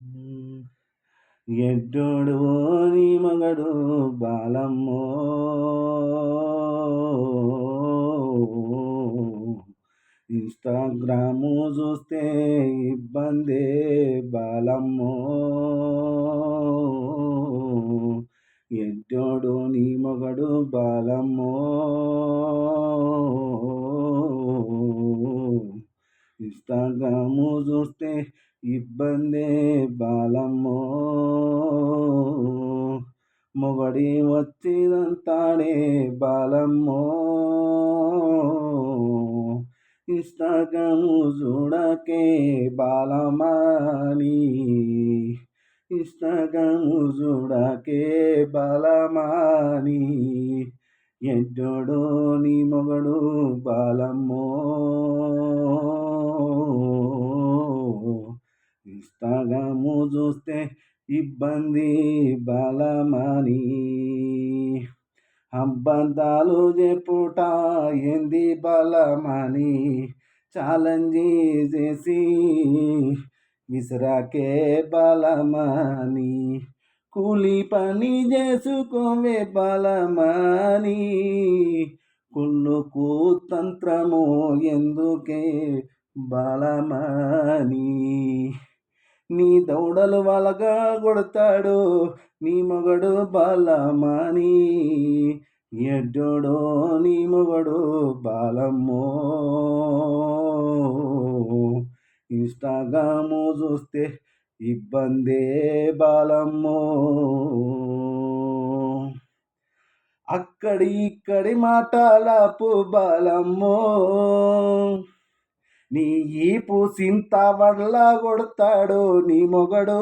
హ్మ్. ఎడ్డోడు నీ మగడు బాలమ్మో ఇన్‌స్టాగ్రాము జూస్తే ఇబ్బందే బాలమ్మో ఎడ్డోడు నీ మొగడు బాలమ్మో ఇన్‌స్టాగ్రాము జూస్తే ఇబ్బందే బాలమ్మో మొగడి వచ్చిదంతాడే బాలమ్మో ఇన్‌స్టాగ్రాము జూడకే బాలమాని ఇన్‌స్టాగ్రాము జూడకే బాలమాని ఎడ్డోడు నీ మొగడు బాలమ్మో ఇన్‌స్టాగ్రాము జూస్తే ఇబ్బంది బాలమని అబద్ధాలు చెప్పుట ఏంది బలమని ఛాలెంజ్ చేసి విసిరాకే బలమని కూలి పని చేసుకోవే బలమని కుళ్ళుకు తంత్రము ఎందుకే బలమని నీ దౌడలు వలగా కొడతాడు నీ మొగడు బాలమని ఎడ్డోడో నీ మొగడు బాలమ్మో ఇన్‌స్టాగ్రాము చూస్తే ఇబ్బందే బాలమ్మో అక్కడి ఇక్కడి మాటలాపు బాలమ్మో నీ ఈపు సింత వడ్ల కొడతాడు నీ మొగడు